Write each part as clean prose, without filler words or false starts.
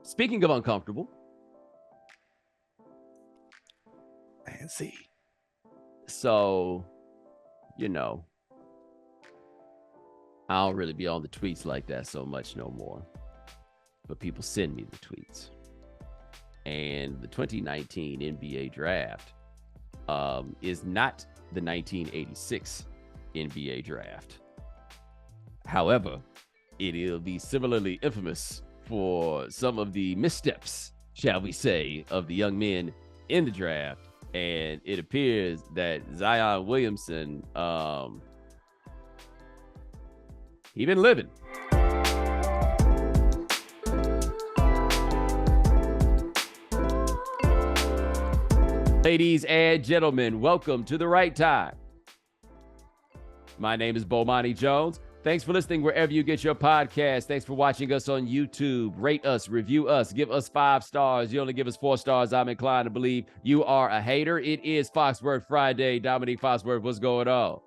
Speaking of uncomfortable, fancy. So, you know, I don't really be on the tweets like that so much no more. But people send me the tweets. And the 2019 NBA draft is not the 1986 NBA draft. However, it'll be similarly infamous for some of the missteps, shall we say, of the young men in the draft. And it appears that Zion Williamson, he been living. Ladies and gentlemen, welcome to The Right Time. My name is Bomani Jones. Thanks for listening wherever you get your podcast. Thanks for watching us on YouTube. Rate us, review us, give us 5 stars. You only give us 4 stars. I'm inclined to believe you are a hater. It is Foxworth Friday. Domonique Foxworth, what's going on?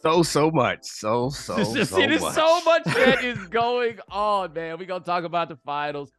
So much. So much. There's so much that is going on, man. We're going to talk about the finals.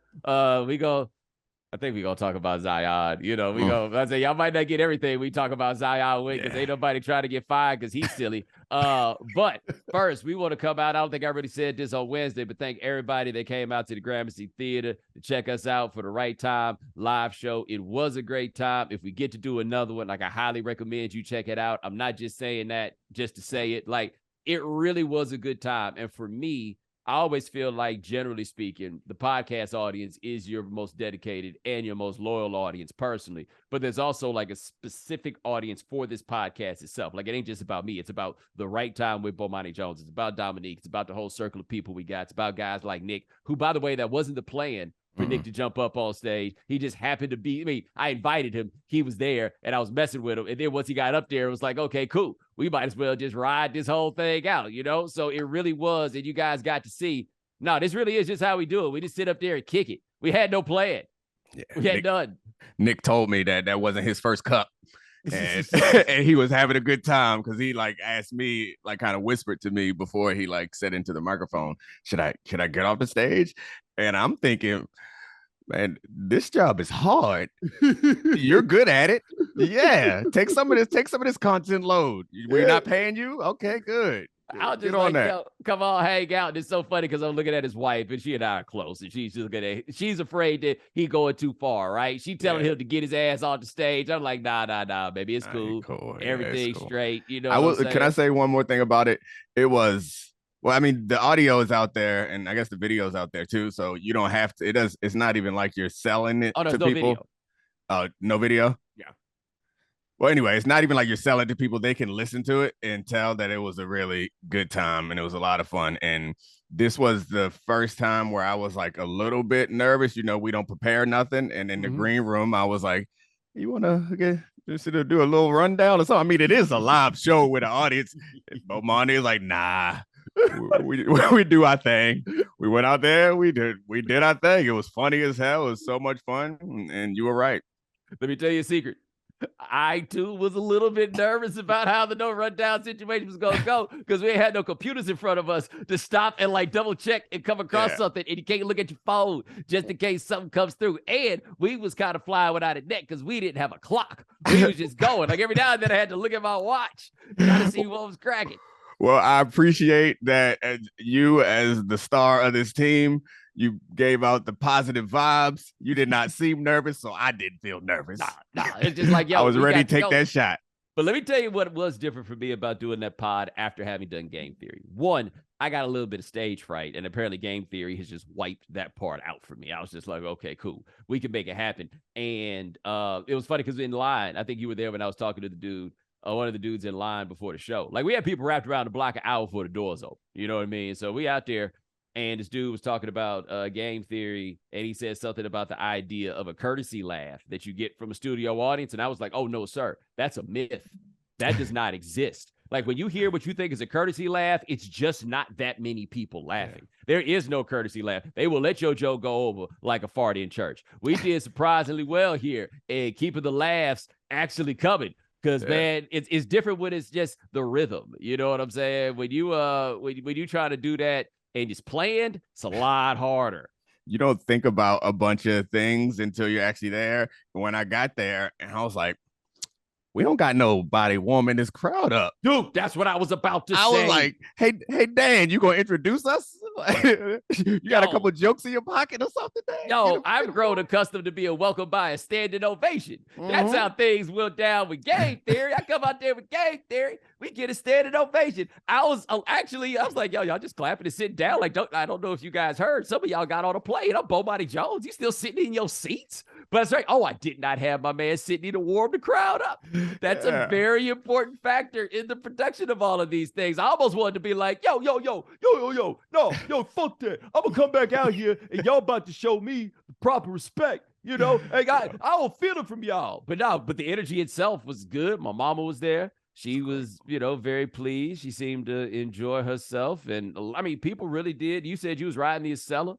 I think we're going to talk about Zion. You know, I say y'all might not get everything we talk about Zion with because ain't nobody trying to get fired because he's silly. But first, we want to come out. I don't think I already said this on Wednesday, but thank everybody that came out to the Gramercy Theater to check us out for The Right Time live show. It was a great time. If we get to do another one, like I highly recommend you check it out. I'm not just saying that just to say it. Like, it really was a good time. And for me, I always feel like, generally speaking, the podcast audience is your most dedicated and your most loyal audience personally. But there's also like a specific audience for this podcast itself. Like, it ain't just about me. It's about The Right Time with Bomani Jones. It's about Domonique. It's about the whole circle of people we got. It's about guys like Nick, who, by the way, that wasn't the plan for Nick to jump up on stage. He just happened to be, I invited him. He was there, and I was messing with him. And then once he got up there, it was like, okay, cool. We might as well just ride this whole thing out, you know? So it really was, and you guys got to see, no, this really is just how we do it. We just sit up there and kick it. We had no plan. Yeah, we had none. Nick told me that wasn't his first cup. And, and he was having a good time because he like asked me, like kind of whispered to me before he like said into the microphone, should I get off the stage? And I'm thinking, man, this job is hard. You're good at it. Yeah. Take some of this content load. We're not paying you? Okay, good. I'll just like, yo, come on, hang out. And it's so funny because I'm looking at his wife and she and I are close, and she's just she's afraid that he going too far, right? She telling him to get his ass off the stage. I'm like, nah, baby, it's cool. Everything's straight. You know, can I say one more thing about it? It was, well, I mean, the audio is out there, and I guess the video is out there too. So you don't have to. It's not even like you're selling it to people. Oh, no video. Yeah. Well, anyway, it's not even like you're selling to people. They can listen to it and tell that it was a really good time and it was a lot of fun. And this was the first time where I was like a little bit nervous. You know, we don't prepare nothing. And in the green room, I was like, you want to just do a little rundown or something? I mean, it is a live show with an audience. Bomani is like, nah, we do our thing. We went out there. We did our thing. It was funny as hell. It was so much fun. And you were right. Let me tell you a secret. I, too, was a little bit nervous about how the no rundown situation was going to go because we ain't had no computers in front of us to stop and like double check and come across something, and you can't look at your phone just in case something comes through. And we was kind of flying without a net because we didn't have a clock. We was just going. Like every now and then I had to look at my watch trying to see what was cracking. Well, I appreciate that you, as the star of this team, you gave out the positive vibes. You did not seem nervous, so I didn't feel nervous. Nah. It's just like, yo, I was ready to take that shot. But let me tell you what was different for me about doing that pod after having done game theory. One, I got a little bit of stage fright, and apparently game theory has just wiped that part out for me. I was just like, okay, cool. We can make it happen. And it was funny because in line, I think you were there when I was talking to the dude, one of the dudes in line before the show. Like, we had people wrapped around the block an hour before the doors open. You know what I mean? So we out there. And this dude was talking about game theory, and he said something about the idea of a courtesy laugh that you get from a studio audience. And I was like, oh, no, sir, that's a myth. That does not exist. Like, when you hear what you think is a courtesy laugh, it's just not that many people laughing. Yeah. There is no courtesy laugh. They will let your joke go over like a fart in church. We did surprisingly well here and keeping the laughs actually coming. Because, man, it's different when it's just the rhythm. You know what I'm saying? When you try to do that, and it's planned, it's a lot harder. you don't think about a bunch of things until you're actually there. When I got there, and I was like, we don't got nobody warming this crowd up. Dude, that's what I was about to I say. was like, hey, Dan, you gonna introduce us? You got a couple jokes in your pocket or something, Dan? Yo, I've grown accustomed to being welcomed by a standing ovation. That's how things went down with game theory. I come out there with game theory. We get a standing ovation. I was like, yo, y'all just clapping and sitting down. Like, I don't know if you guys heard. Some of y'all got on a plane. I'm Bomani Jones. You still sitting in your seats? But it's like, oh, I did not have my man sitting to warm the crowd up. That's a very important factor in the production of all of these things. I almost wanted to be like, yo, no, fuck that. I'm gonna come back out here and y'all about to show me the proper respect. You know, like I don't feel it from y'all. But the energy itself was good. My mama was there. She was, very pleased. She seemed to enjoy herself. And I mean, people really did. You said you was riding the Acela.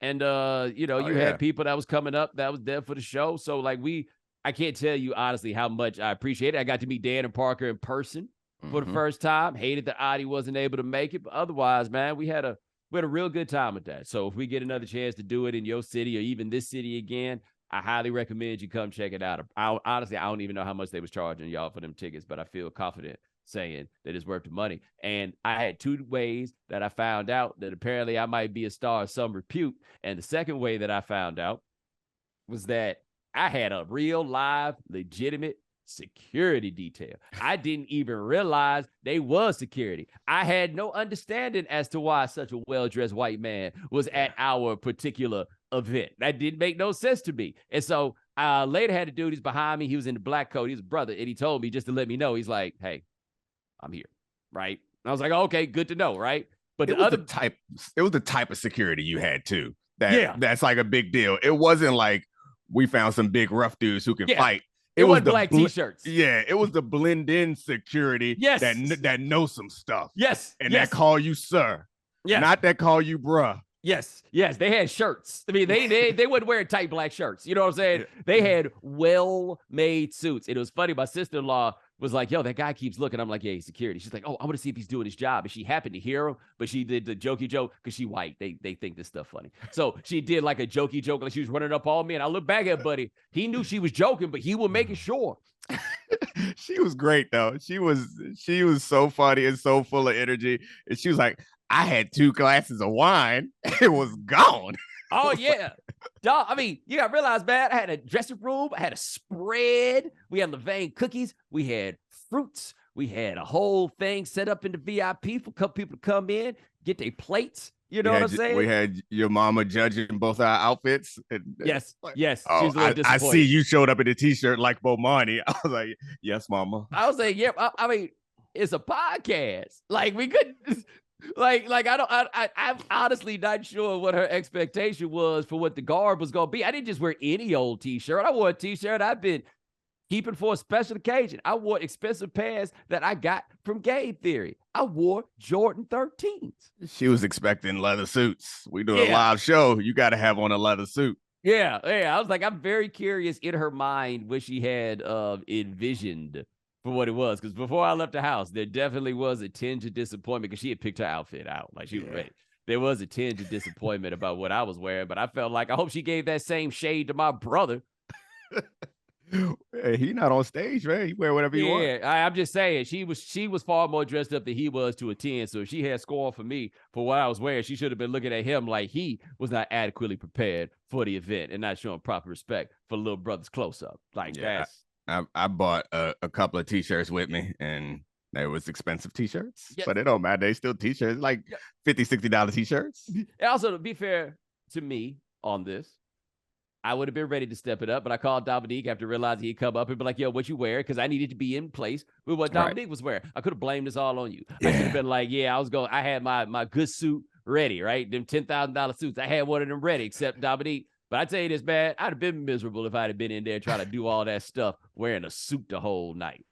And, you had people that was coming up that was there for the show. So, like, I can't tell you, honestly, how much I appreciate it. I got to meet Dan and Parker in person for the first time. Hated that Adi wasn't able to make it. But otherwise, man, we had a real good time with that. So, if we get another chance to do it in your city or even this city again, I highly recommend you come check it out. Honestly, I don't even know how much they was charging y'all for them tickets, but I feel confident saying that it's worth the money. And I had two ways that I found out that apparently I might be a star of some repute. And the second way that I found out was that I had a real live, legitimate security detail. I didn't even realize they was security. I had no understanding as to why such a well-dressed white man was at our particular event. That didn't make no sense to me. And so later had a dude, he's behind me. He was in the black coat. He's a brother. And he told me just to let me know. He's like, hey, I'm here, right? And I was like, okay, good to know, right? But it was the type of security you had too. That's like a big deal. It wasn't like we found some big rough dudes who can fight. It was black t-shirts. Yeah, it was the blend in security that knows some stuff. Yes. And that call you sir. Yeah. Not that call you bruh. Yes, they had shirts. I mean, they wouldn't wear tight black shirts. You know what I'm saying? They had well-made suits. And it was funny. My sister-in-law was like, yo, that guy keeps looking. I'm like, yeah, he's security. She's like, oh, I want to see if he's doing his job. And she happened to hear him, but she did the jokey joke because she white. They think this stuff funny. So she did like a jokey joke, like she was running up on me. And I look back at Buddy. He knew she was joking, but he was making sure. She was great, though. She was so funny and so full of energy. And she was like, I had 2 glasses of wine. It was gone. Oh, yeah. Dog, I mean, you got to realize, man, I had a dressing room. I had a spread. We had Levain cookies. We had fruits. We had a whole thing set up in the VIP for people to come in, get their plates. You know what I'm saying? We had your mama judging both our outfits. Yes. Oh, she's a little disappointed. I see you showed up in a t-shirt like Bomani. I was like, yes, mama. I was like, yeah. I mean, it's a podcast. Like, we couldn't... I'm honestly not sure what her expectation was for what the garb was going to be. I didn't just wear any old t-shirt. I wore a t-shirt I've been keeping for a special occasion. I wore expensive pants that I got from Game Theory. I wore Jordan 13s. She was expecting leather suits. We do a live show. You got to have on a leather suit. Yeah. I was like, I'm very curious in her mind what she had envisioned for what it was, because before I left the house, there definitely was a tinge of disappointment because she had picked her outfit out. Like, she was ready. There was a tinge of disappointment about what I was wearing, but I felt like I hope she gave that same shade to my brother. Hey, he not on stage, man. He wear whatever you want. Yeah, I'm just saying, she was far more dressed up than he was to attend. So if she had scorn for me for what I was wearing, she should have been looking at him like he was not adequately prepared for the event and not showing proper respect for little brother's close-up. Like, that's... I bought a couple of t-shirts with me, and they was expensive t-shirts, but it don't matter. They still t-shirts, like $50, $60 t-shirts. And also, to be fair to me on this, I would have been ready to step it up, but I called Domonique after realizing he'd come up and be like, yo, what you wear? Because I needed to be in place with what Domonique was wearing. I could have blamed this all on you. I should have been like, I had my good suit ready, right? Them $10,000 suits. I had one of them ready, except Domonique. But I tell you this, man, I'd have been miserable if I'd have been in there trying to do all that stuff wearing a suit the whole night.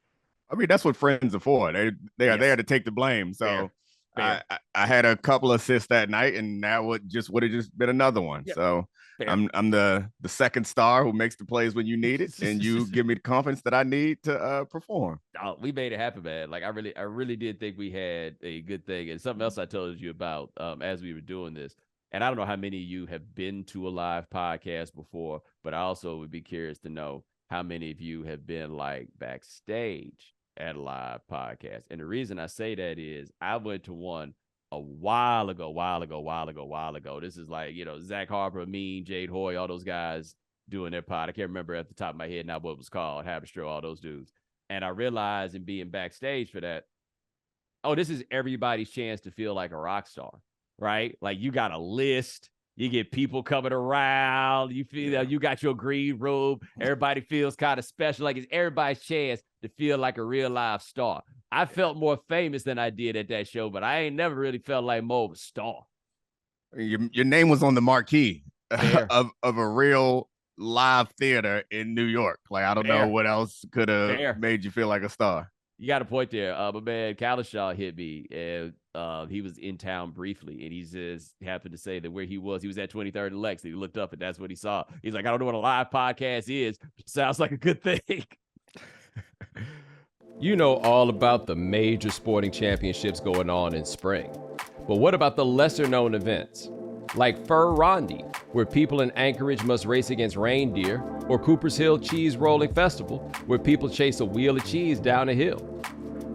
I mean, that's what friends are for. They are there to take the blame. So Fair. I had a couple of assists that night, and that would have just been another one. Yep. So Fair. I'm the second star who makes the plays when you need it, and you give me the confidence that I need to perform. Oh, we made it happen, man. Like, I really did think we had a good thing. And something else I told you about as we were doing this and I don't know how many of you have been to a live podcast before, but I also would be curious to know how many of you have been like backstage at a live podcast. And the reason I say that is I went to one a while ago. This is like, Zach Harper, Mean, Jade Hoy, all those guys doing their pod. I can't remember at the top of my head now what it was called, Haberstro, all those dudes. And I realized in being backstage for that, oh, this is everybody's chance to feel like a rock star, right? Like you got a list, you get people coming around, you feel you got your green room, everybody feels kind of special, like it's everybody's chance to feel like a real live star. I felt more famous than I did at that show, but I ain't never really felt like more of a star. Your name was on the marquee of a real live theater in New York. Like, I don't know what else could have made you feel like a star. You got a point there. My man Kalishaw hit me, and he was in town briefly, and he just happened to say that where he was at 23rd and Lex. He looked up, and that's what he saw. He's like, I don't know what a live podcast is. Sounds like a good thing. You know all about the major sporting championships going on in spring. But what about the lesser-known events? Like Fur Rondy, where people in Anchorage must race against reindeer, or Cooper's Hill Cheese Rolling Festival, where people chase a wheel of cheese down a hill.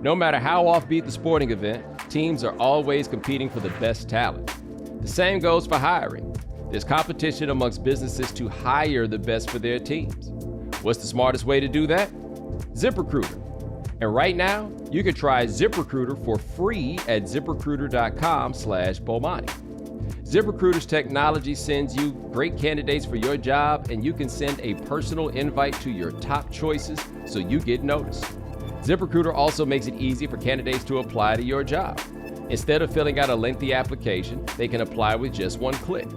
No matter how offbeat the sporting event, teams are always competing for the best talent. The same goes for hiring. There's competition amongst businesses to hire the best for their teams. What's the smartest way to do that? ZipRecruiter. And right now, you can try ZipRecruiter for free at ZipRecruiter.com/Bomani. ZipRecruiter's technology sends you great candidates for your job, and you can send a personal invite to your top choices so you get noticed. ZipRecruiter also makes it easy for candidates to apply to your job. Instead of filling out a lengthy application, they can apply with just one click.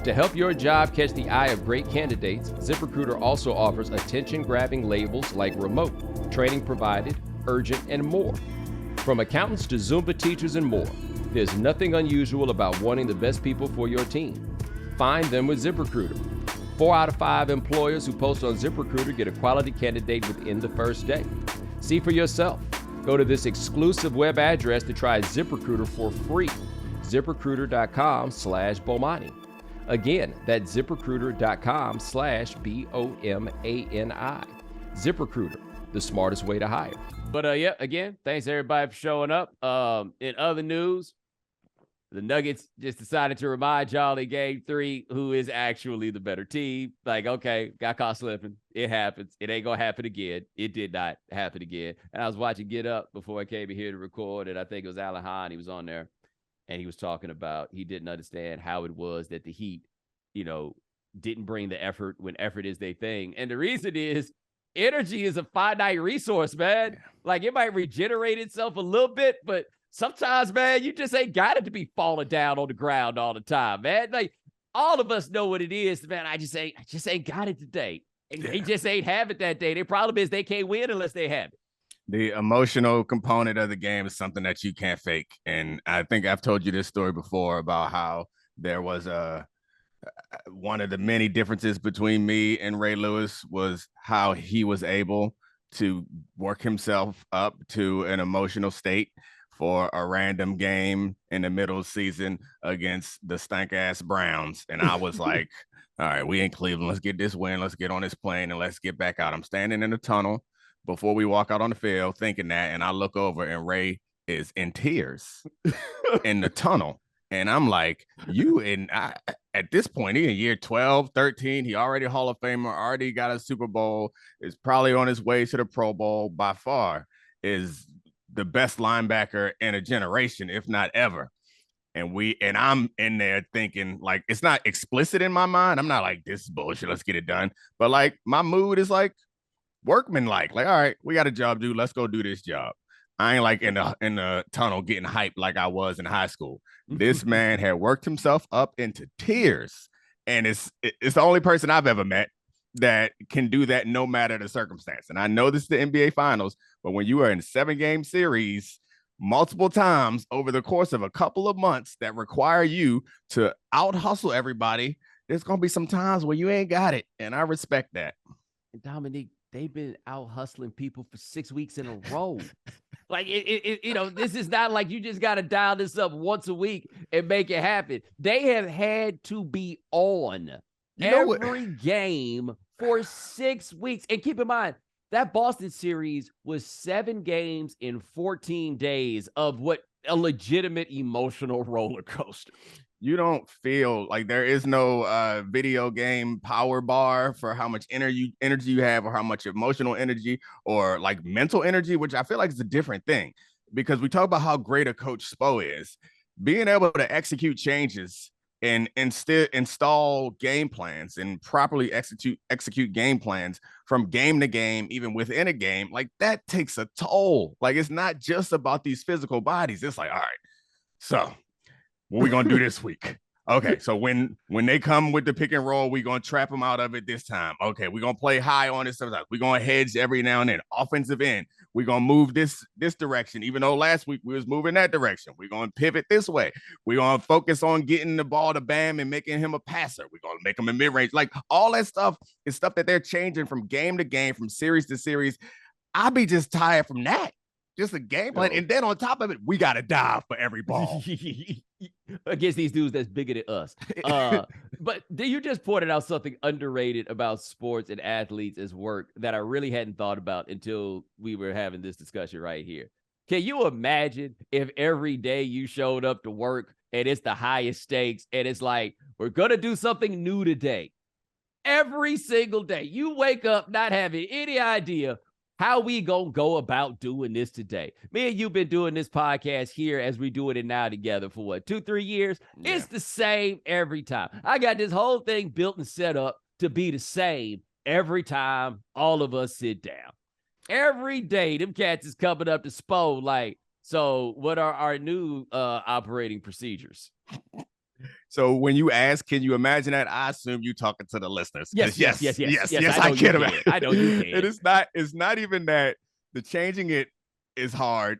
To help your job catch the eye of great candidates, ZipRecruiter also offers attention-grabbing labels like remote, training provided, urgent, and more. From accountants to Zumba teachers and more, there's nothing unusual about wanting the best people for your team. Find them with ZipRecruiter. 4 out of 5 employers who post on ZipRecruiter get a quality candidate within the first day. See for yourself. Go to this exclusive web address to try ZipRecruiter for free. ZipRecruiter.com/Bomani. Again, that's ZipRecruiter.com/BOMANI. ZipRecruiter, the smartest way to hire. But again, thanks everybody for showing up. In other news, the Nuggets just decided to remind y'all in game 3 who is actually the better team. Like, okay, got caught slipping. It happens. It ain't going to happen again. It did not happen again. And I was watching Get Up before I came in here to record, and I think it was Alan Hahn. He was on there, and he was talking about he didn't understand how it was that the Heat, didn't bring the effort when effort is their thing. And the reason is energy is a finite resource, man. Like, it might regenerate itself a little bit, but sometimes, man, you just ain't got it to be falling down on the ground all the time, man. Like, all of us know what it is, man. I just ain't got it today. And they just ain't have it that day. Their problem is they can't win unless they have it. The emotional component of the game is something that you can't fake. And I think I've told you this story before about how there was one of the many differences between me and Ray Lewis was how he was able to work himself up to an emotional state for a random game in the middle of the season against the stank-ass Browns. And I was like, all right, we in Cleveland. Let's get this win. Let's get on this plane and let's get back out. I'm standing in the tunnel before we walk out on the field thinking that, and I look over and Ray is in tears in the tunnel. And I'm like, at this point, he in year 12, 13, he already Hall of Famer, already got a Super Bowl, is probably on his way to the Pro Bowl, by far is the best linebacker in a generation, if not ever. And I'm in there thinking, like, it's not explicit in my mind. I'm not like, this is bullshit, let's get it done. But like, my mood is like workman-like, all right, we got a job, dude, let's go do this job. I ain't like in the tunnel getting hyped like I was in high school. This man had worked himself up into tears, and it's the only person I've ever met that can do that no matter the circumstance. And I know this is the NBA Finals, but when you are in a 7-game series multiple times over the course of a couple of months that require you to out hustle everybody, there's gonna be some times where you ain't got it, and I respect that. Dominique, they've been out hustling people for 6 weeks in a row. Like this is not like you just got to dial this up once a week and make it happen. They have had to be on every game for 6 weeks. And keep in mind, that Boston series was 7 games in 14 days of what a legitimate emotional roller coaster. You don't feel like there is no video game power bar for how much energy you have, or how much emotional energy or like mental energy, which I feel like is a different thing, because we talk about how great a coach Spo is. Being able to execute changes and instead install game plans and properly execute game plans from game to game, even within a game, like that takes a toll. Like, it's not just about these physical bodies. It's like, all right, so what we gonna do this week? Okay, so when they come with the pick and roll, we gonna trap them out of it this time. Okay, we gonna play high on this stuff. We gonna hedge every now and then. Offensive end, we gonna move this direction, even though last week we was moving that direction. We gonna pivot this way. We gonna focus on getting the ball to Bam and making him a passer. We gonna make him a mid range. Like, all that stuff is stuff that they're changing from game to game, from series to series. I'll be just tired from that. Just a game plan, and then on top of it, we gotta dive for every ball against these dudes that's bigger than us. But you just pointed out something underrated about sports and athletes as work that I really hadn't thought about until we were having this discussion right here. Can you imagine if every day you showed up to work and it's the highest stakes, and it's like, we're gonna do something new today? Every single day, you wake up not having any idea how we gonna go about doing this today. Me and you've been doing this podcast here as we do it now together for what, 2-3 years? Yeah. It's the same every time. I got this whole thing built and set up to be the same every time all of us sit down. Every day, them cats is coming up to Spo like, so what are our new operating procedures? So when you ask, can you imagine that? I assume you talking to the listeners. Yes, I can imagine. I know you can. It's not even that the changing it is hard.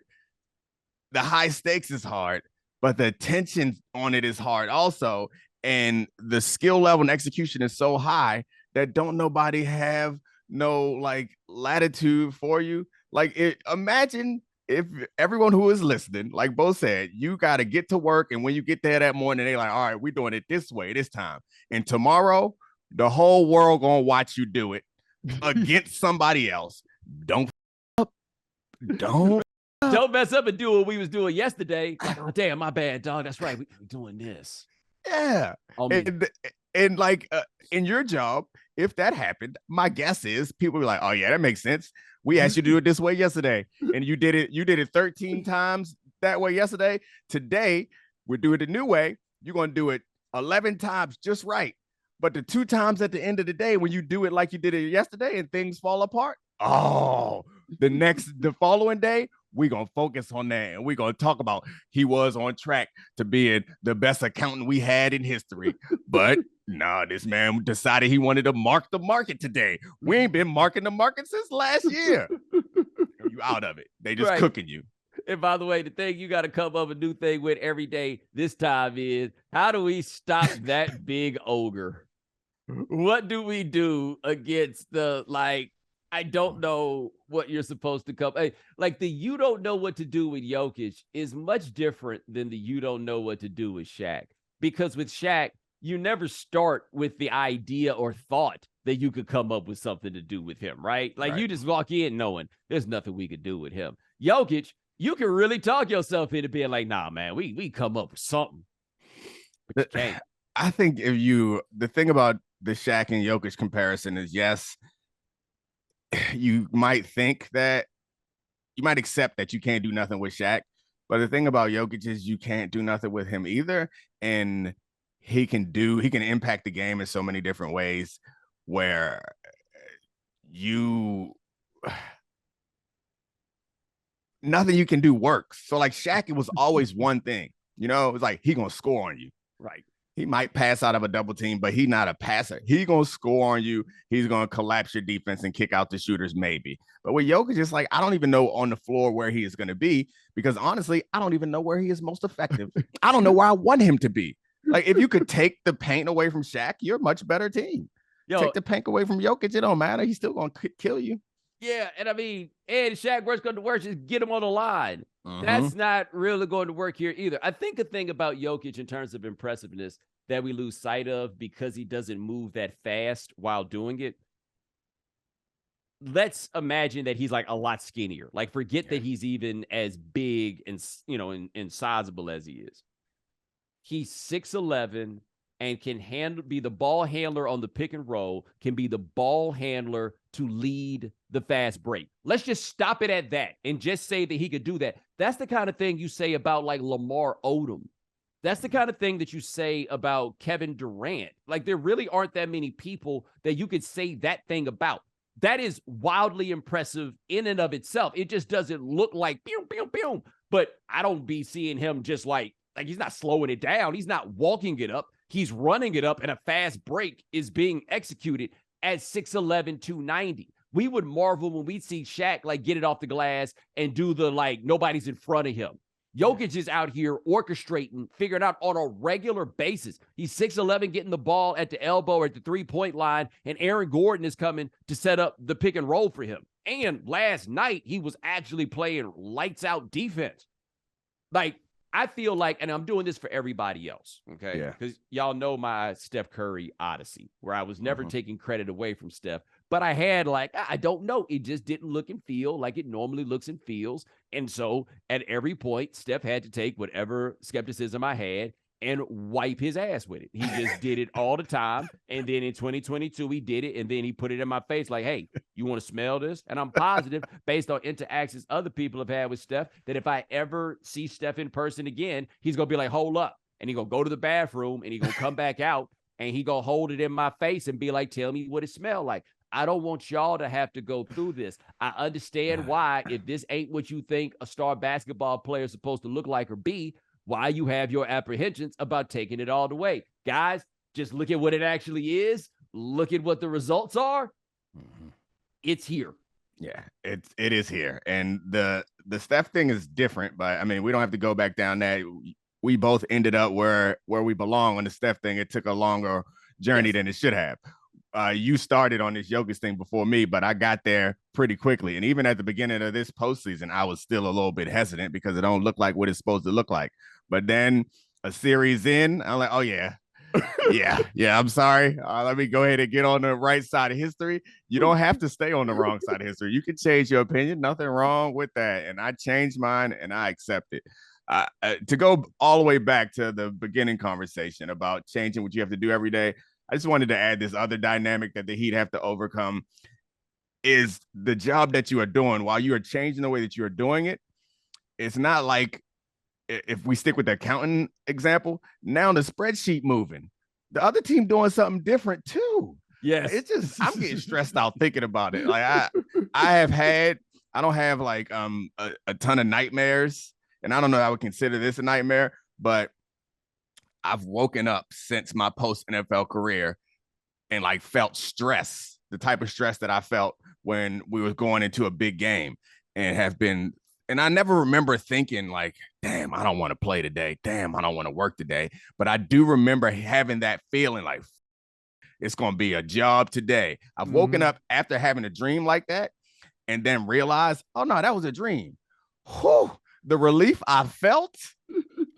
The high stakes is hard, but the tension on it is hard also. And the skill level and execution is so high that don't nobody have no like latitude for you. Like, imagine if everyone who is listening, like Bo said, you got to get to work. And when you get there that morning, they're like, all right, we're doing it this way, this time. And tomorrow, the whole world going to watch you do it against somebody else. Don't mess up and do what we was doing yesterday. Like, oh, damn, my bad, dog. That's right. We're doing this. Yeah. And like in your job, if that happened, my guess is people be like, oh, yeah, that makes sense. We asked you to do it this way yesterday, and you did it 13 times that way yesterday. Today, we're doing it a new way. You're going to do it 11 times just right. But the 2 times at the end of the day, when you do it like you did it yesterday and things fall apart, the following day, we're going to focus on that. And we're going to talk about he was on track to being the best accountant we had in history. But no, this man decided he wanted to mark the market today. We ain't been marking the market since last year. You out of it. They just cooking you. And by the way, the thing you got to come up with a new thing with every day this time is, how do we stop that big ogre? What do we do against the, like, I don't know what you're supposed to come. Like, the you don't know what to do with Jokic is much different than the you don't know what to do with Shaq. Because with Shaq, you never start with the idea or thought that you could come up with something to do with him, right? Like, you just walk in knowing there's nothing we could do with him. Jokic, you can really talk yourself into being like, nah, man, we come up with something. But you can't. I think the thing about the Shaq and Jokic comparison is, yes, you might accept that you can't do nothing with Shaq, but the thing about Jokic is you can't do nothing with him either. And he can impact the game in so many different ways where nothing you can do works. So like Shaq, it was always one thing, it was like, he gonna score on you. Right. He might pass out of a double team, but he's not a passer. He's going to score on you. He's going to collapse your defense and kick out the shooters, maybe. But with Jokic, it's like, I don't even know on the floor where he is going to be, because honestly, I don't even know where he is most effective. I don't know where I want him to be. Like, if you could take the paint away from Shaq, you're a much better team. Take the paint away from Jokic, it don't matter. He's still going to kill you. Yeah, and I mean, and Shaq, worst going to work, just get him on the line. That's not really going to work here either. I think a thing about Jokic in terms of impressiveness that we lose sight of because he doesn't move that fast while doing it. Let's imagine that he's like a lot skinnier. Like, forget that he's even as big and, and sizable as he is. He's 6'11" and can be the ball handler on the pick and roll, can be the ball handler to lead the fast break. Let's just stop it at that and just say that he could do that. That's the kind of thing you say about like Lamar Odom. That's the kind of thing that you say about Kevin Durant. Like, there really aren't that many people that you could say that thing about. That is wildly impressive in and of itself. It just doesn't look like pew, pew, pew. But I don't be seeing him just like he's not slowing it down. He's not walking it up. He's running it up, and a fast break is being executed at 6'11", 290. We would marvel when we see Shaq like get it off the glass and do the like nobody's in front of him. Jokic is out here orchestrating, figuring out on a regular basis. He's 6'11", getting the ball at the elbow or at the three-point line, and Aaron Gordon is coming to set up the pick and roll for him. And last night, he was actually playing lights-out defense. Like, I feel like, and I'm doing this for everybody else, okay? Yeah. Because y'all know my Steph Curry odyssey, where I was never taking credit away from Steph, but I had like, I don't know, it just didn't look and feel like it normally looks and feels. And so at every point, Steph had to take whatever skepticism I had and wipe his ass with it. He just did it all the time. And then in 2022, he did it. And then he put it in my face like, hey, you want to smell this? And I'm positive, based on interactions other people have had with Steph, that if I ever see Steph in person again, he's going to be like, hold up. And he's going to go to the bathroom and he's going to come back out and he's going to hold it in my face and be like, tell me what it smelled like. I don't want y'all to have to go through this. I understand why, if this ain't what you think a star basketball player is supposed to look like or be, why you have your apprehensions about taking it all the way. Guys, just look at what it actually is. Look at what the results are. It's here. Yeah, it is here. And the Steph thing is different, but I mean, we don't have to go back down that. We both ended up where we belong on the Steph thing. It took a longer journey than it should have. You started on this Jokic thing before me, but I got there pretty quickly. And even at the beginning of this postseason, I was still a little bit hesitant because it don't look like what it's supposed to look like. But then a series in, I'm like, oh, yeah. I'm sorry. Let me go ahead and get on the right side of history. You don't have to stay on the wrong side of history. You can change your opinion. Nothing wrong with that. And I changed mine and I accept it. To go all the way back to the beginning conversation about changing what you have to do every day, I just wanted to add this other dynamic that the Heat have to overcome is the job that you are doing while you are changing the way that you are doing it. It's not like, if we stick with the accounting example, now the spreadsheet moving, the other team doing something different too. Yes. It's just, I'm getting stressed out thinking about it. Like I don't have like a ton of nightmares, and I don't know how I would consider this a nightmare, but I've woken up since my post NFL career and like felt stress, the type of stress that I felt when we were going into a big game, and I never remember thinking like, damn, I don't want to play today. Damn, I don't want to work today. But I do remember having that feeling like it's going to be a job today. I've woken up after having a dream like that and then realized, oh no, that was a dream. Whew, the relief I felt.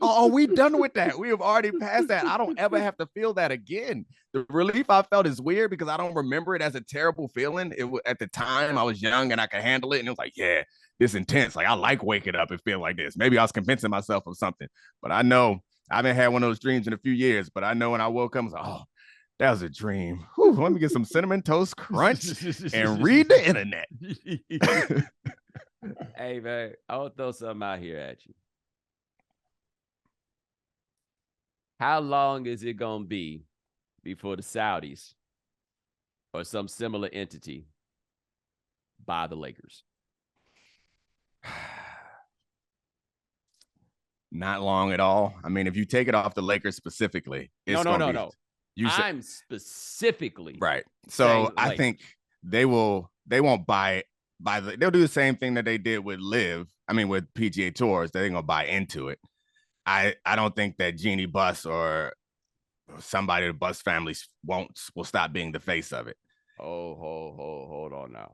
Oh, we done with that. We have already passed that. I don't ever have to feel that again. The relief I felt is weird because I don't remember it as a terrible feeling. At the time I was young and I could handle it. And it was like, yeah, this intense. Like, I like waking up and feeling like this. Maybe I was convincing myself of something, but I know I haven't had one of those dreams in a few years, but I know when I woke up, I was like, oh, that was a dream. Whew, let me get some Cinnamon Toast Crunch and read the internet. Hey, man, I want to throw something out here at you. How long is it going to be before the Saudis or some similar entity buy the Lakers? Not long at all. I mean, if you take it off the Lakers specifically, it's no. I'm specifically right. So I think they won't buy they'll do the same thing that they did with with PGA Tours. They're gonna buy into it. I don't think that Jeannie Buss or somebody the Buss families will stop being the face of it. Oh, hold on now.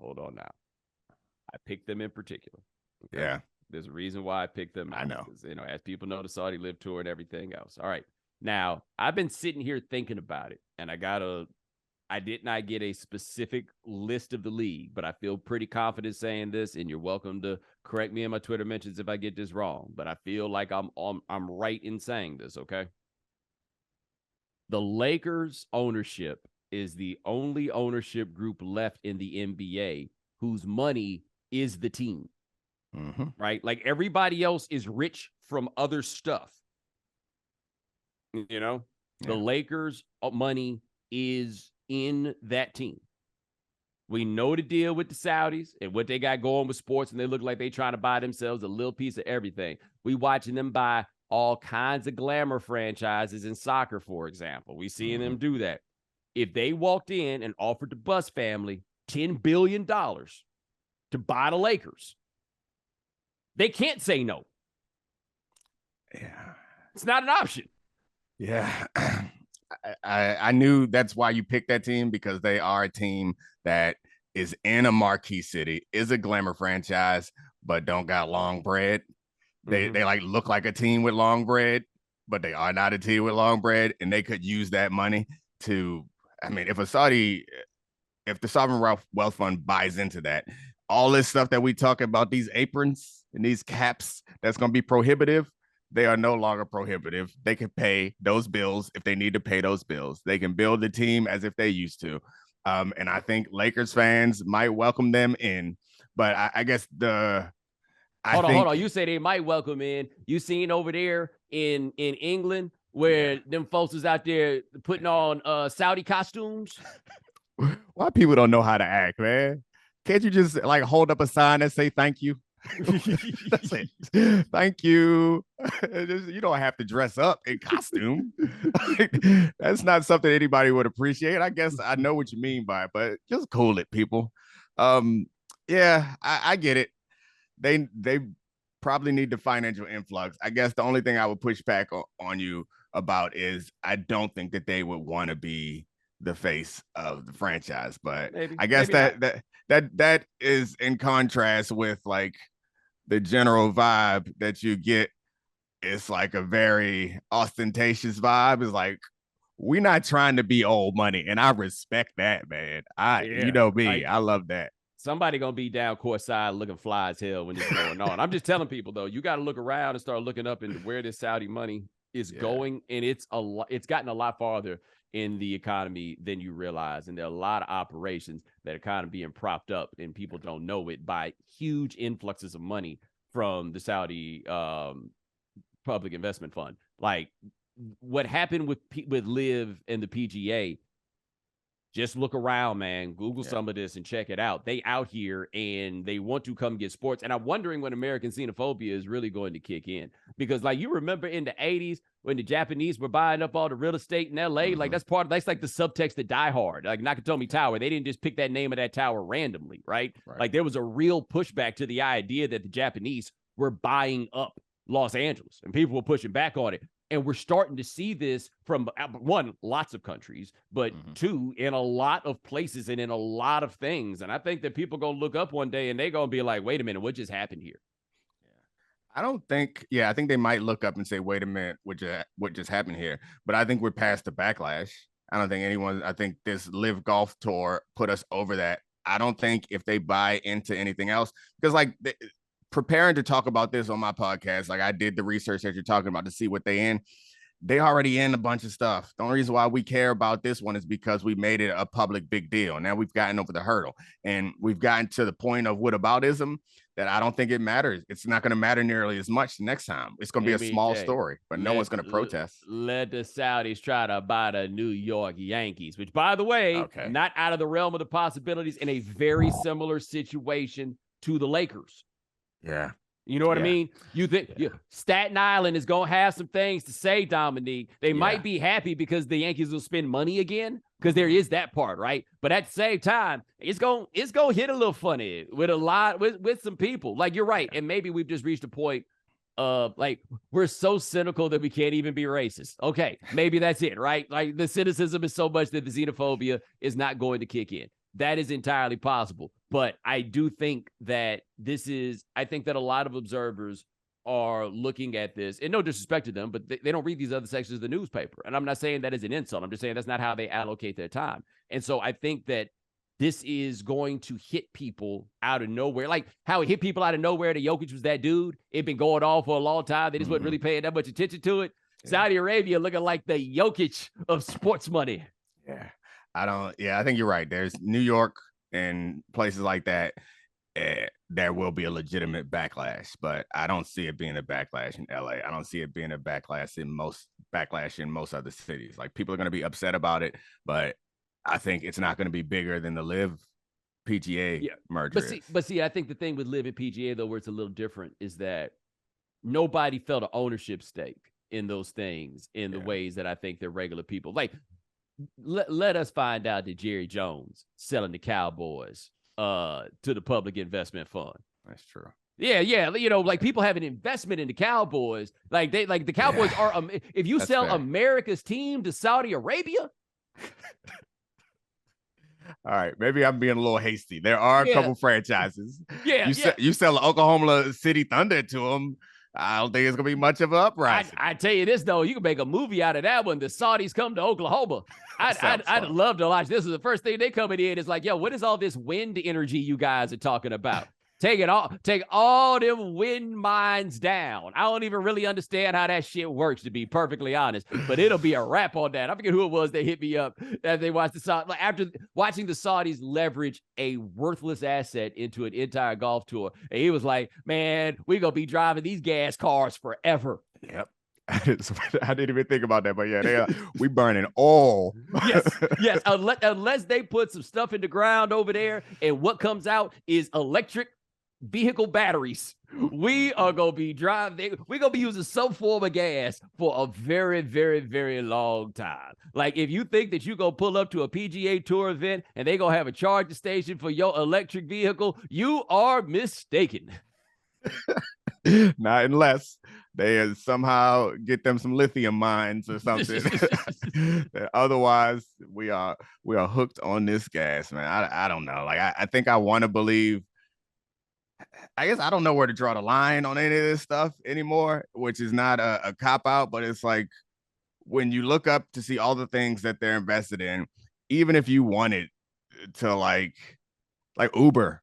picked them in particular. Okay? Yeah. There's a reason why I picked them. I know. Because, as people know, the Saudi Live Tour and everything else. All right. Now, I've been sitting here thinking about it, and I did not get a specific list of the league, but I feel pretty confident saying this, and you're welcome to correct me in my Twitter mentions if I get this wrong, but I feel like I'm right in saying this, okay? The Lakers ownership is the only ownership group left in the NBA whose money is the team, right? Like everybody else is rich from other stuff. The Lakers' money is in that team. We know the deal with the Saudis and what they got going with sports, and they look like they trying to buy themselves a little piece of everything. We watching them buy all kinds of glamour franchises in soccer, for example. We seeing them do that. If they walked in and offered the Bus family $10 billion to buy the Lakers, they can't say no. Yeah. It's not an option. Yeah. I knew that's why you picked that team, because they are a team that is in a marquee city, is a glamour franchise, but don't got long bread. They like look like a team with long bread, but they are not a team with long bread, and they could use that money to, I mean, if the Sovereign Wealth Fund buys into that, all this stuff that we talk about, these aprons and these caps, that's going to be prohibitive. They are no longer prohibitive. They can pay those bills if they need to pay those bills. They can build the team as if they used to. And I think Lakers fans might welcome them in. But I guess Hold on. You say they might welcome in. You seen over there in England where them folks is out there putting on Saudi costumes? Why people don't know how to act, man? Can't you just like hold up a sign and say thank you? That's it. Thank you. You don't have to dress up in costume. That's not something anybody would appreciate. I guess I know what you mean by it, but just cool it, people. Yeah, I get it. They probably need the financial influx. I guess the only thing I would push back on you about is I don't think that they would want to be the face of the franchise, but I guess that is in contrast with like the general vibe that you get. It's like a very ostentatious vibe. It's like, we're not trying to be old money, and I respect that, man. You know me, I love that. Somebody gonna be down courtside looking fly as hell when it's going on. I'm just telling people though, you got to look around and start looking up into where this Saudi money is going, and it's gotten a lot farther in the economy than you realize, and there are a lot of operations that are kind of being propped up, and people don't know it, by huge influxes of money from the Saudi Public Investment Fund. Like what happened with Live and the PGA. Just look around, man. Google some of this and check it out. They out here and they want to come get sports. And I'm wondering when American xenophobia is really going to kick in. Because like you remember in the 80s when the Japanese were buying up all the real estate in LA, like that's like the subtext to Die Hard. Like Nakatomi Tower. They didn't just pick that name of that tower randomly, right? Like there was a real pushback to the idea that the Japanese were buying up Los Angeles, and people were pushing back on it. And we're starting to see this from, one, lots of countries, but two, in a lot of places and in a lot of things. And I think that people going to look up one day and they're going to be like, wait a minute, what just happened here? I think they might look up and say, wait a minute, what just happened here? But I think we're past the backlash. I think this Live Golf Tour put us over that. I don't think if they buy into anything else, because like preparing to talk about this on my podcast, like I did the research that you're talking about to see what they already in a bunch of stuff. The only reason why we care about this one is because we made it a public big deal. Now we've gotten over the hurdle, and we've gotten to the point of whataboutism that I don't think it matters. It's not going to matter nearly as much next time. It's going to be a small story, but no one's going to protest. Let the Saudis try to buy the New York Yankees, which, by the way, not out of the realm of the possibilities, in a very similar situation to the Lakers. Yeah. You know what I mean? You think Staten Island is going to have some things to say, Domonique. They might be happy because the Yankees will spend money again, because there is that part, right? But at the same time, it's going to hit a little funny with some people. Like, you're right. And maybe we've just reached a point of like, we're so cynical that we can't even be racist. Okay, maybe that's it, right? Like the cynicism is so much that the xenophobia is not going to kick in. That is entirely possible. But I do think that I think that a lot of observers are looking at this, and no disrespect to them, but they don't read these other sections of the newspaper. And I'm not saying that as an insult. I'm just saying that's not how they allocate their time. And so I think that this is going to hit people out of nowhere. Like how it hit people out of nowhere that Jokic was that dude. It'd been going on for a long time. They just wasn't really paying that much attention to it. Yeah. Saudi Arabia looking like the Jokic of sports money. Yeah. I think you're right. There's New York and places like that. There will be a legitimate backlash, but I don't see it being a backlash in LA. I don't see it being a backlash in most other cities. Like people are going to be upset about it, but I think it's not going to be bigger than the Live PGA merger. But see, I think the thing with Live and PGA though, where it's a little different, is that nobody felt an ownership stake in those things in the ways that I think the regular people like. Let us find out that Jerry Jones selling the Cowboys to the Public Investment Fund. That's true. Yeah. You know, like people have an investment in the Cowboys. Like the Cowboys are. If you sell fair. America's team to Saudi Arabia. All right, maybe I'm being a little hasty. There are a couple franchises. You sell the Oklahoma City Thunder to them. I don't think it's gonna be much of an uprising. I tell you this though, you can make a movie out of that one. The Saudis come to Oklahoma. I'd love to watch. This is the first thing they coming in. It's like, yo, what is all this wind energy you guys are talking about? Take all them wind mines down. I don't even really understand how that shit works, to be perfectly honest. But it'll be a wrap on that. I forget who it was that hit me up as they watched the Saudis. Like after watching the Saudis leverage a worthless asset into an entire golf tour, and he was like, "Man, we gonna be driving these gas cars forever." Yep. I didn't even think about that, but yeah, we burning oil. yes. Unless they put some stuff in the ground over there, and what comes out is electric vehicle batteries. We are gonna be driving. We're gonna be using some form of gas for a very, very, very long time. Like if you think that you gonna pull up to a PGA Tour event and they gonna have a charging station for your electric vehicle, you are mistaken. Not unless they somehow get them some lithium mines or something. Otherwise, we are hooked on this gas, man. I don't know. Like I think I want to believe. I guess I don't know where to draw the line on any of this stuff anymore, which is not a cop-out, but it's like when you look up to see all the things that they're invested in, even if you wanted to like Uber,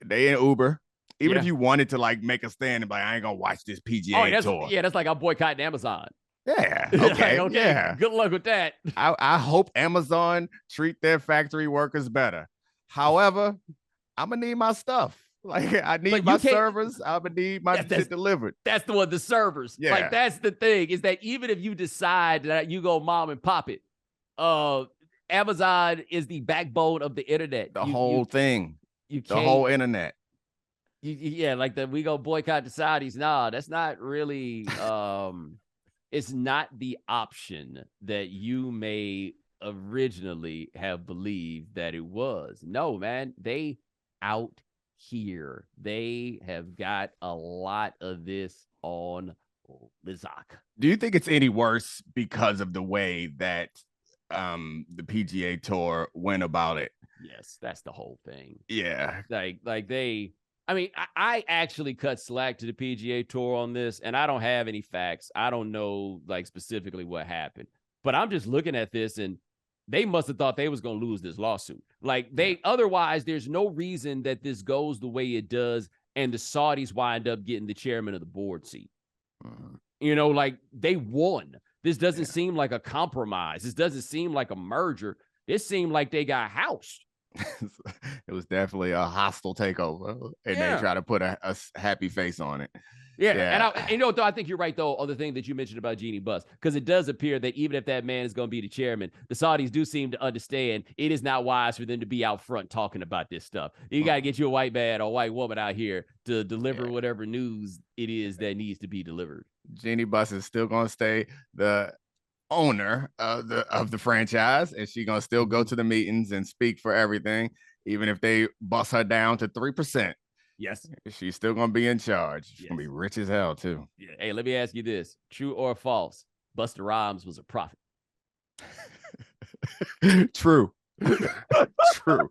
they in Uber. Even if you wanted to like make a stand and be like, I ain't gonna watch this PGA tour. Yeah, that's like I'm boycotting Amazon. Yeah. Okay. Okay. Yeah. Good luck with that. I hope Amazon treat their factory workers better. However, I'm gonna need my stuff. Like I need my servers. I'm gonna need my shit delivered. That's the one. The servers. Yeah. Like that's the thing, is that even if you decide that you go mom and pop it, Amazon is the backbone of the internet. The whole thing. The whole internet. Like we go boycott the Saudis. Nah, that's not really. It's not the option that you may originally have believed that it was. No, man, they out here. They have got a lot of this on Lizak. Do you think it's any worse because of the way that the PGA Tour went about it? Yes, that's the whole thing. Yeah. Like they, I mean, I actually cut slack to the PGA Tour on this, and I don't have any facts. I don't know like specifically what happened, but I'm just looking at this, and they must have thought they was going to lose this lawsuit. Like otherwise there's no reason that this goes the way it does. And the Saudis wind up getting the chairman of the board seat. You know, like they won. This doesn't seem like a compromise. This doesn't seem like a merger. It seemed like they got housed. It was definitely a hostile takeover, and they try to put a happy face on it. Yeah. And though I think you're right, though, on the thing that you mentioned about Jeannie Buss, because it does appear that even if that man is going to be the chairman, the Saudis do seem to understand it is not wise for them to be out front talking about this stuff. You got to get you a white man or white woman out here to deliver whatever news it is that needs to be delivered. Jeannie Buss is still going to stay the owner of the franchise, and she's going to still go to the meetings and speak for everything, even if they bust her down to 3%. Yes. She's still going to be in charge. She's going to be rich as hell, too. Yeah. Hey, let me ask you this. True or false? Busta Rhymes was a prophet. True. True.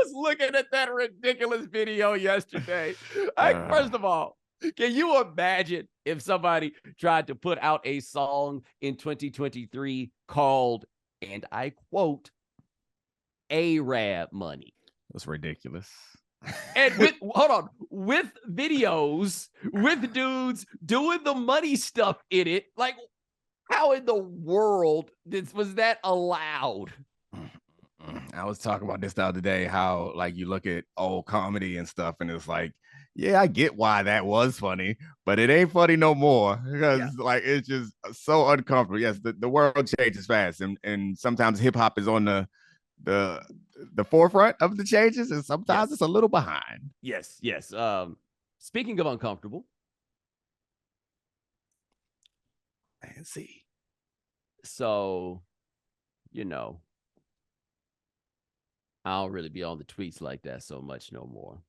was looking at that ridiculous video yesterday. First of all, can you imagine if somebody tried to put out a song in 2023 called, and I quote, Arab money? That's ridiculous. And with videos, with dudes doing the money stuff in it. Like, how in the world was that allowed? I was talking about this the other day, how like you look at old comedy and stuff, and it's like, yeah, I get why that was funny, but it ain't funny no more because like it's just so uncomfortable. Yes, the world changes fast, and sometimes hip hop is on the forefront of the changes, and sometimes it's a little behind. Yes. Speaking of uncomfortable, let's see. So, I don't really be on the tweets like that so much no more,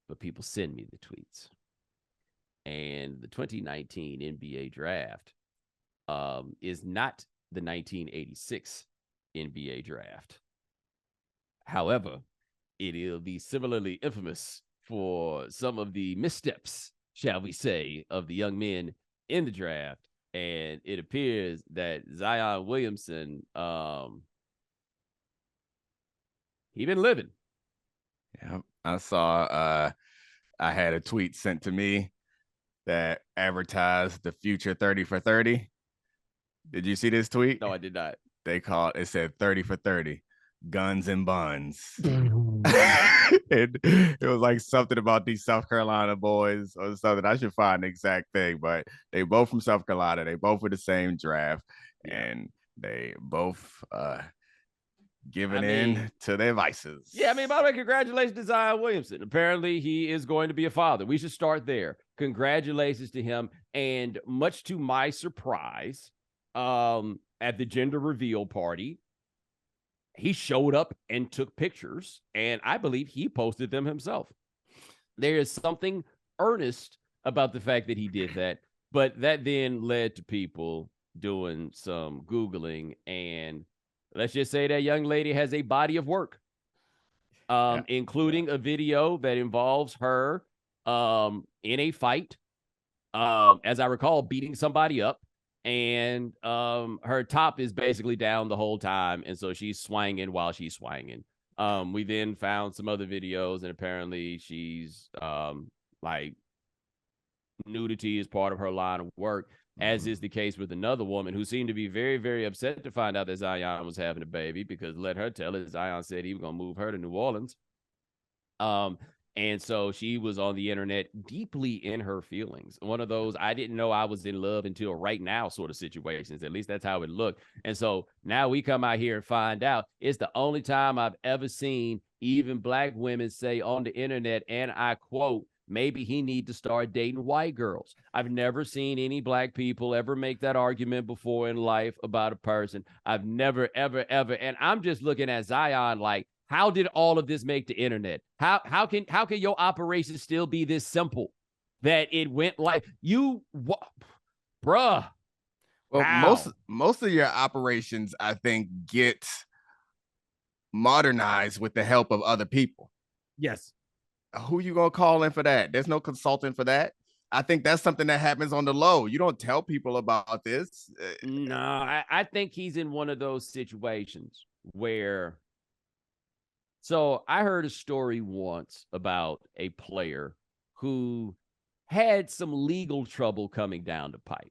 but people send me the tweets. And the 2019 NBA draft is not the 1986 NBA draft. However, it'll be similarly infamous for some of the missteps, shall we say, of the young men in the draft. And it appears that Zion Williamson, he been living. Yeah, I saw I had a tweet sent to me that advertised the future 30 for 30. Did you see this tweet? No, I did not. It said 30 for 30, guns and buns. It was like something about these South Carolina boys or something. I should find the exact thing, but they both from South Carolina. They both were the same draft, and they both giving in to their vices. Yeah, by the way, congratulations to Zion Williamson. Apparently, he is going to be a father. We should start there. Congratulations to him. And much to my surprise, at the gender reveal party, he showed up and took pictures, and I believe he posted them himself. There is something earnest about the fact that he did that, but that then led to people doing some Googling, and let's just say that young lady has a body of work, including a video that involves her in a fight, as I recall, beating somebody up. And her top is basically down the whole time, and so she's swinging while she's swinging. We then found some other videos, and apparently she's like nudity is part of her line of work, as is the case with another woman who seemed to be very, very upset to find out that Zion was having a baby, because let her tell it, Zion said he was going to move her to New Orleans. And so she was on the internet deeply in her feelings. One of those, I didn't know I was in love until right now sort of situations. At least that's how it looked. And so now we come out here and find out it's the only time I've ever seen even black women say on the internet, and I quote, maybe he need to start dating white girls. I've never seen any black people ever make that argument before in life about a person. I've never, ever, ever. And I'm just looking at Zion like, how did all of this make the internet? How can your operation still be this simple that it went like bruh? Well, most of your operations, I think, get modernized with the help of other people. Yes. Who you gonna call in for that? There's no consultant for that. I think that's something that happens on the low. You don't tell people about this. No, I think he's in one of those situations where. So I heard a story once about a player who had some legal trouble coming down the pipe,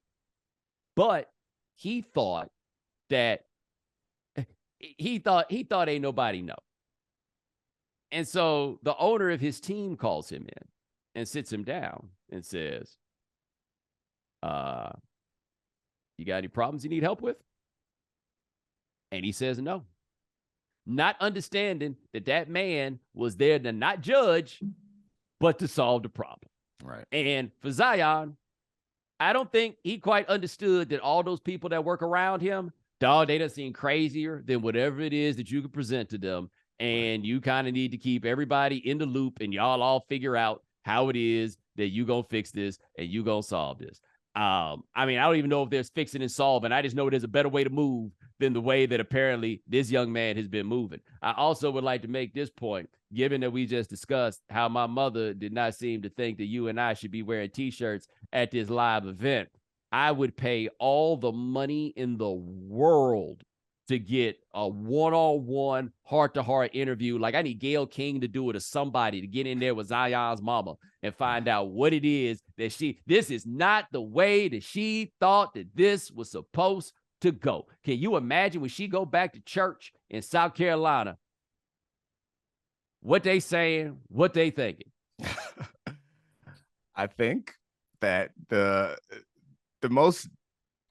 but he thought ain't nobody know. And so the owner of his team calls him in and sits him down and says, you got any problems you need help with? And he says no. Not understanding that man was there to not judge, but to solve the problem. Right. And for Zion, I don't think he quite understood that all those people that work around him, dog, they done seen crazier than whatever it is that you can present to them. And you kind of need to keep everybody in the loop, and y'all all figure out how it is that you gonna fix this and you gonna solve this. I don't even know if there's fixing and solving. I just know there's a better way to move than the way that apparently this young man has been moving. I also would like to make this point, given that we just discussed how my mother did not seem to think that you and I should be wearing T-shirts at this live event. I would pay all the money in the world to get a one-on-one, heart-to-heart interview. Like, I need Gayle King to do it, or somebody to get in there with Zion's mama and find out what it is that this is not the way that she thought that this was supposed to go. Can you imagine when she go back to church in South Carolina, what they saying, what they thinking? I think that the most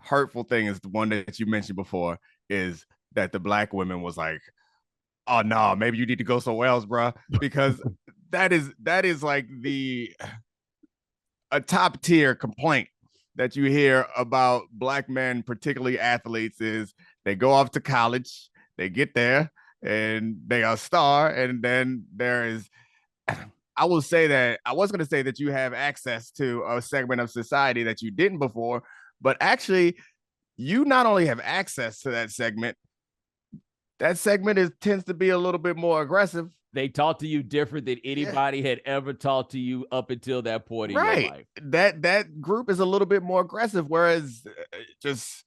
hurtful thing is the one that you mentioned before, is that the black women was like, oh no, maybe you need to go somewhere else, bro, because that is like a top tier complaint that you hear about black men, particularly athletes, is they go off to college, they get there, and they are a star, and then there is, I will say that I was going to say that you have access to a segment of society that you didn't before, but actually you not only have access to that segment tends to be a little bit more aggressive. They talk to you different than anybody had ever talked to you up until that point in your life. That group is a little bit more aggressive, whereas just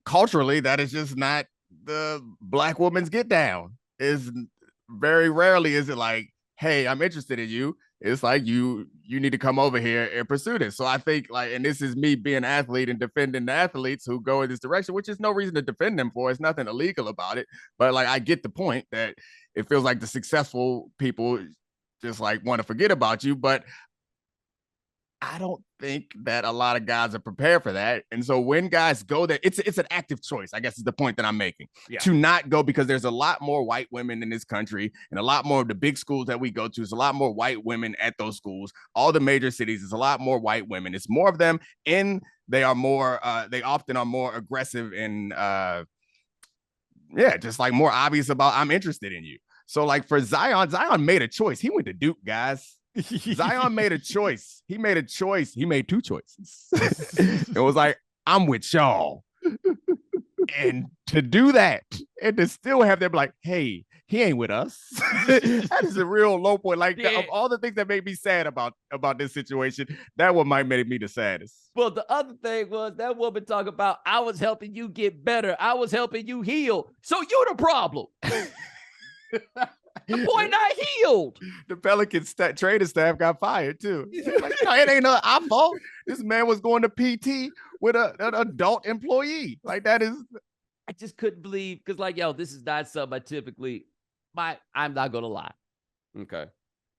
culturally, that is just not the black woman's get down. Is very rarely is it like, hey, I'm interested in you. It's like you need to come over here and pursue this. So I think, like, and this is me being an athlete and defending the athletes who go in this direction, which is no reason to defend them for. It's nothing illegal about it. But like, I get the point that it feels like the successful people just like want to forget about you. But I don't think that a lot of guys are prepared for that. And so when guys go there, it's an active choice, I guess is the point that I'm making, to not go, because there's a lot more white women in this country, and a lot more of the big schools that we go to, there's a lot more white women at those schools. All the major cities, there's a lot more white women. It's more of them, and they often are more aggressive and just like more obvious about, I'm interested in you. So like for Zion made a choice. He went to Duke, guys. Zion made a choice. He made a choice. He made two choices. It was like, I'm with y'all. And to do that, and to still have them like, hey, he ain't with us. That is a real low point. Like, of all the things that made me sad about this situation, that one might make me the saddest. Well, the other thing was that woman talking about, I was helping you get better. I was helping you heal. So you're the problem. The boy not healed. The Pelicans training staff got fired too. Like, no, it ain't our fault. This man was going to PT with an adult employee. Like, that is. I just couldn't believe, because like, yo, this is not something I typically. I'm not gonna lie. Okay,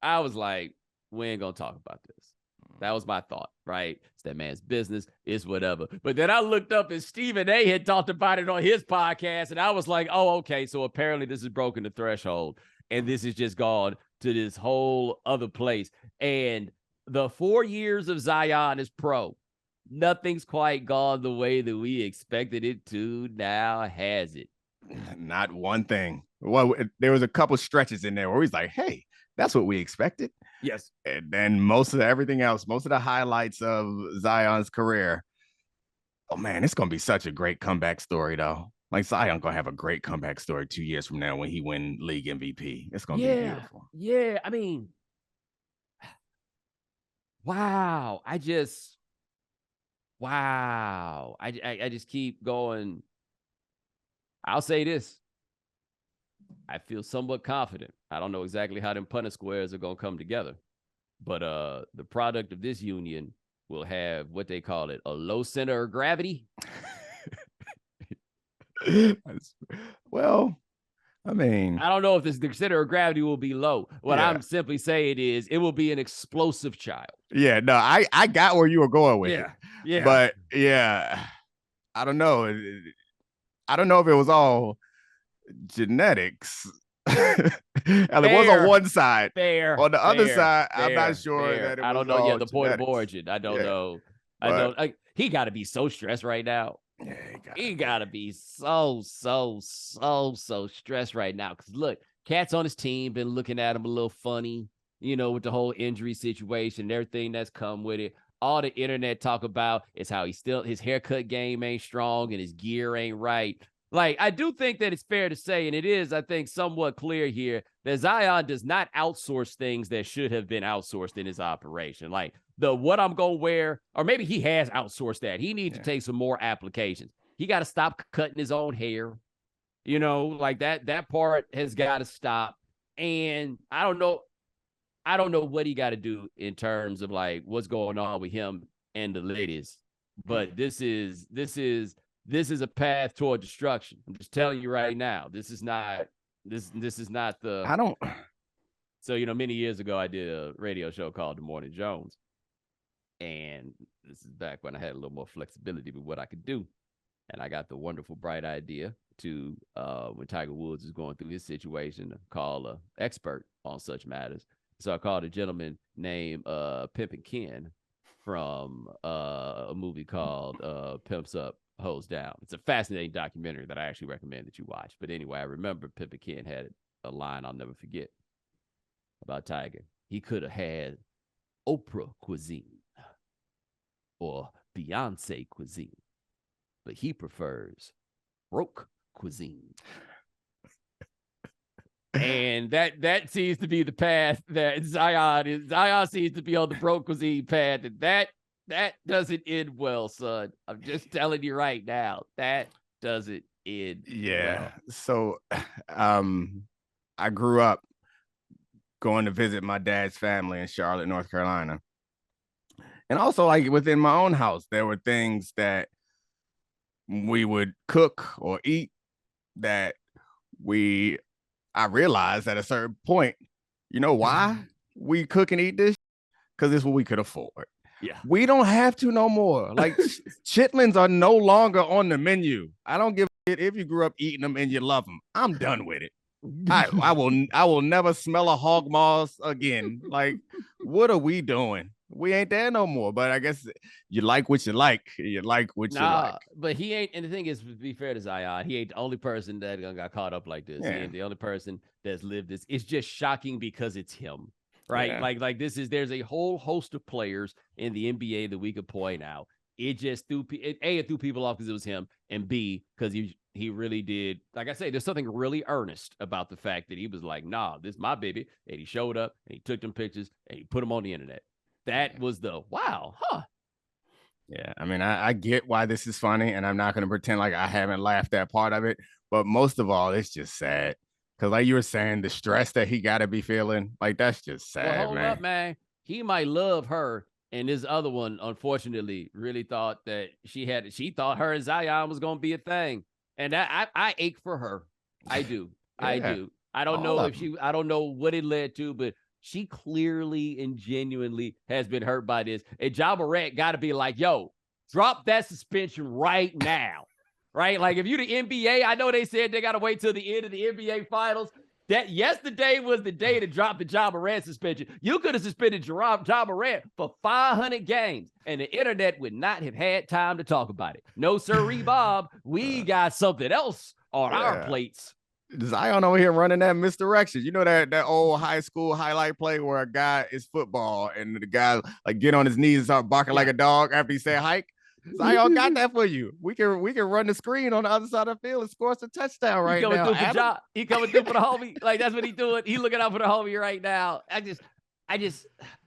I was like, we ain't gonna talk about this. That was my thought, right? It's that man's business. It's whatever. But then I looked up and Stephen A had talked about it on his podcast, and I was like, oh, okay. So apparently this has broken the threshold. And this has just gone to this whole other place. And the 4 years of Zion as pro, nothing's quite gone the way that we expected it to. Now has it? Not one thing. Well, there was a couple stretches in there where he's like, hey, that's what we expected. Yes. And then most of everything else, most of the highlights of Zion's career. Oh, man, it's going to be such a great comeback story, though. Like, Zion gonna have a great comeback story 2 years from now when he win league MVP. It's gonna be beautiful. Yeah, I mean, wow. I just keep going. I'll say this. I feel somewhat confident. I don't know exactly how them Punnett squares are gonna come together, but the product of this union will have what they call it, a low center of gravity. Well, I mean, I don't know if the center of gravity will be low. What I'm simply saying is it will be an explosive child. Yeah, no, I got where you were going with it. Yeah. But yeah, I don't know. I don't know if it was all genetics. And it was on one side. On the other side, I'm not sure that it was. I don't know. All The point of origin. I don't know. He got to be so stressed right now. Yeah, he gotta be so stressed right now. Because look, cats on his team been looking at him a little funny, with the whole injury situation and everything that's come with it. All the internet talk about is how his haircut game ain't strong and his gear ain't right. Like, I do think that it's fair to say, and it is, I think, somewhat clear here, that Zion does not outsource things that should have been outsourced in his operation. Like, what I'm going to wear, or maybe he has outsourced that. He needs to take some more applications. He got to stop cutting his own hair. You know, like that part has got to stop. And I don't know what he got to do in terms of like what's going on with him and the ladies. But this is a path toward destruction. I'm just telling you right now. This is not the. I don't. So, many years ago, I did a radio show called Bomani Jones. And this is back when I had a little more flexibility with what I could do. And I got the wonderful, bright idea to, when Tiger Woods is going through his situation, to call an expert on such matters. So I called a gentleman named Pimpin' Ken from a movie called Pimps Up, Hoes Down. It's a fascinating documentary that I actually recommend that you watch. But anyway, I remember Pimpin' Ken had a line I'll never forget about Tiger. He could have had Oprah cuisine or Beyonce cuisine, but he prefers broke cuisine. And that seems to be the path that Zion seems to be on the broke cuisine path. And that doesn't end well, son. I'm just telling you right now. That doesn't end well. So I grew up going to visit my dad's family in Charlotte, North Carolina. And also, like, within my own house, there were things that we would cook or eat that I realized at a certain point, you know why we cook and eat this? Because it's what we could afford. Yeah. We don't have to no more. Like, chitlins are no longer on the menu. I don't give a shit if you grew up eating them and you love them. I'm done with it. I will never smell a hog maws again. Like, what are we doing? We ain't there no more. But I guess you like what you like. You like what you like. But he ain't. And the thing is, to be fair to Zion, he ain't the only person that got caught up like this. Yeah. He ain't the only person that's lived this. It's just shocking because it's him, right? Yeah. Like there's a whole host of players in the NBA that we could point out. It just it threw people off because it was him, and B, because he really did. Like I say, there's something really earnest about the fact that he was like, nah, this is my baby. And he showed up and he took them pictures and he put them on the internet. That was the wow, huh? Yeah, I mean, I get why this is funny, and I'm not going to pretend like I haven't laughed at part of it. But most of all, it's just sad. Because like you were saying, the stress that he got to be feeling, like, that's just sad, well, hold up, man. He might love her. And this other one, unfortunately, really thought that she thought her and Zion was going to be a thing. And I ache for her. I do. Yeah. I do. I don't know I don't know what it led to, but she clearly and genuinely has been hurt by this. And Ja Morant got to be like, yo, drop that suspension right now. Right? Like, if you the NBA, I know they said they got to wait till the end of the NBA finals. That yesterday was the day to drop the Ja Morant suspension. You could have suspended Ja Morant for 500 games, and the internet would not have had time to talk about it. No, sirree, Bob. We got something else on our plates. Zion over here running that misdirection. You know that old high school highlight play where a guy is football and the guy like get on his knees and start barking like a dog after he said hike. Zion got that for you. We can run the screen on the other side of the field and score us a touchdown right now. He coming through for the homie. Like, that's what he doing. He looking out for the homie right now. I just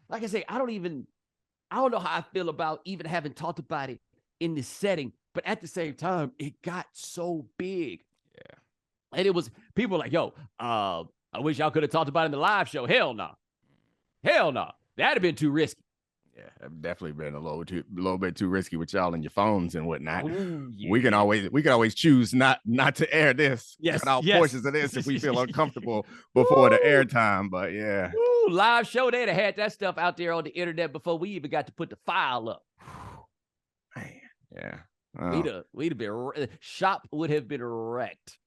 like I say, I don't know how I feel about even having talked about it in this setting, but at the same time, it got so big. Yeah. And it was people like, yo, I wish y'all could have talked about it in the live show. Hell no. Hell no. That'd have been too risky. Yeah, I've definitely been a little bit too risky with y'all and your phones and whatnot. Ooh, yeah. We can always choose not to air this. Yes, cut out portions of this if we feel uncomfortable before the airtime. But yeah, live show, they'd have had that stuff out there on the internet before we even got to put the file up. Man, yeah, we'd have been shop would have been wrecked.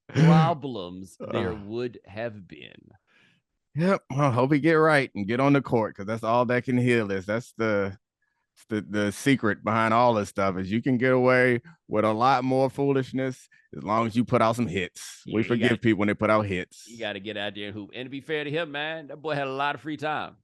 Problems there would have been. Yep. Well, hope he get right and get on the court, because that's all that can heal this. That's the secret behind all this stuff, is you can get away with a lot more foolishness as long as you put out some hits. We forgive people when they put out hits. You got to get out there and hoop. And to be fair to him, man, that boy had a lot of free time.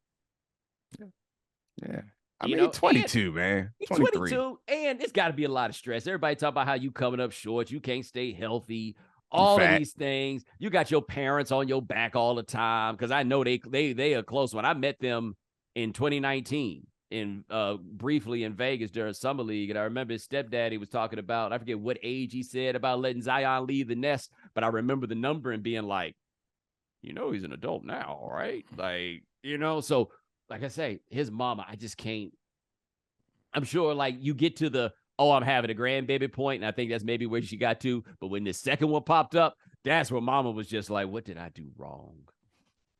Yeah. I mean, 22, man. He's 23. 22, and it's got to be a lot of stress. Everybody talk about how you coming up short, you can't stay healthy, all of these things. You got your parents on your back all the time, because I know they are close. When I met them in 2019 briefly in Vegas during Summer League, and I remember his stepdaddy was talking about, I forget what age he said about letting Zion leave the nest, but I remember the number and being like, he's an adult now, right? Like, so like I say, his mama, I just can't. I'm sure like you get to the, I'm having a grandbaby point, and I think that's maybe where she got to. But when the second one popped up, that's where mama was just like, what did I do wrong?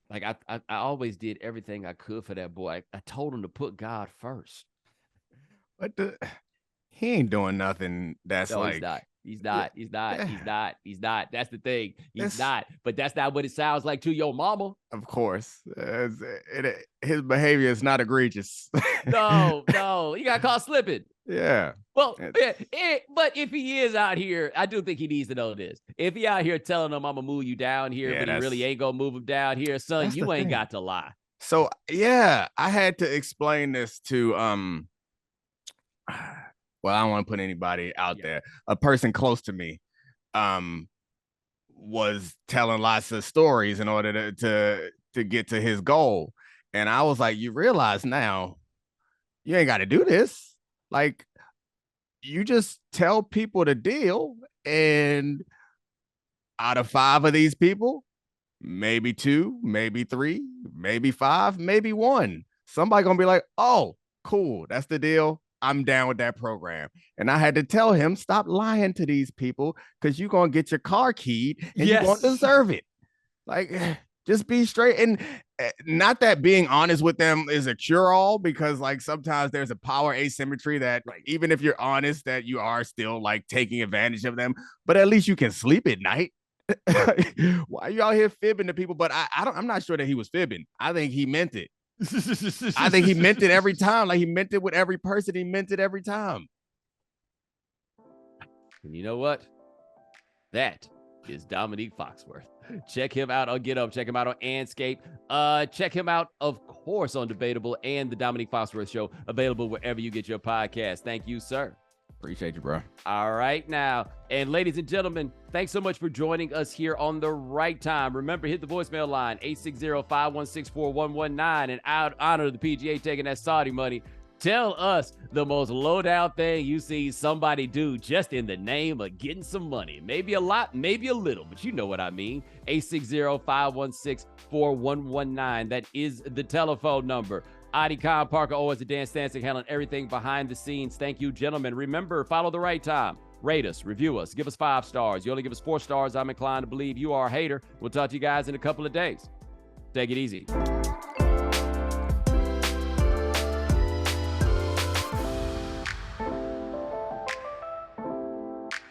Like I always did everything I could for that boy. I told him to put God first. But he ain't doing nothing that's like. He's not. That's the thing. He's not. But that's not what it sounds like to your mama. Of course. His behavior is not egregious. No. You got caught slipping. Yeah. Well, but if he is out here, I do think he needs to know this. If he out here telling him I'm going to move you down here, but he really ain't going to move him down here, son, you ain't got to lie. So, yeah, I had to explain this to, well, I don't want to put anybody out there. A person close to me was telling lots of stories in order to get to his goal. And I was like, you realize now you ain't got to do this. Like, you just tell people the deal, and out of 5 of these people, maybe 2, maybe 3, maybe 5, maybe 1, somebody gonna be like, oh, cool, that's the deal. I'm down with that program. And I had to tell him, stop lying to these people, because you're going to get your car keyed and you won't deserve it. Like, just be straight. And not that being honest with them is a cure-all, because like sometimes there's a power asymmetry that even if you're honest, that you are still like taking advantage of them, but at least you can sleep at night. Why are you out here fibbing to people? But I'm not sure that he was fibbing. I think he meant it. I think he meant it every time. Like, he meant it with every person. He meant it every time. And you know what? That is Domonique Foxworth. Check him out on Get Up. Check him out on Anscape. Check him out, of course, on Debatable and the Domonique Foxworth Show, available wherever you get your podcast. Thank you, sir. Appreciate you, bro. All right, now. And ladies and gentlemen, thanks so much for joining us here on The Right Time. Remember, hit the voicemail line, 860-516-4119. And out honor the PGA taking that Saudi money. Tell us the most low-down thing you see somebody do just in the name of getting some money. Maybe a lot, maybe a little, but you know what I mean. 860-516-4119. That is the telephone number. Adi Khan, Parker Owens, and Dan Stancic handling everything behind the scenes. Thank you, gentlemen. Remember, follow The Right Time. Rate us, review us, give us 5 stars. You only give us 4 stars, I'm inclined to believe you are a hater. We'll talk to you guys in a couple of days. Take it easy.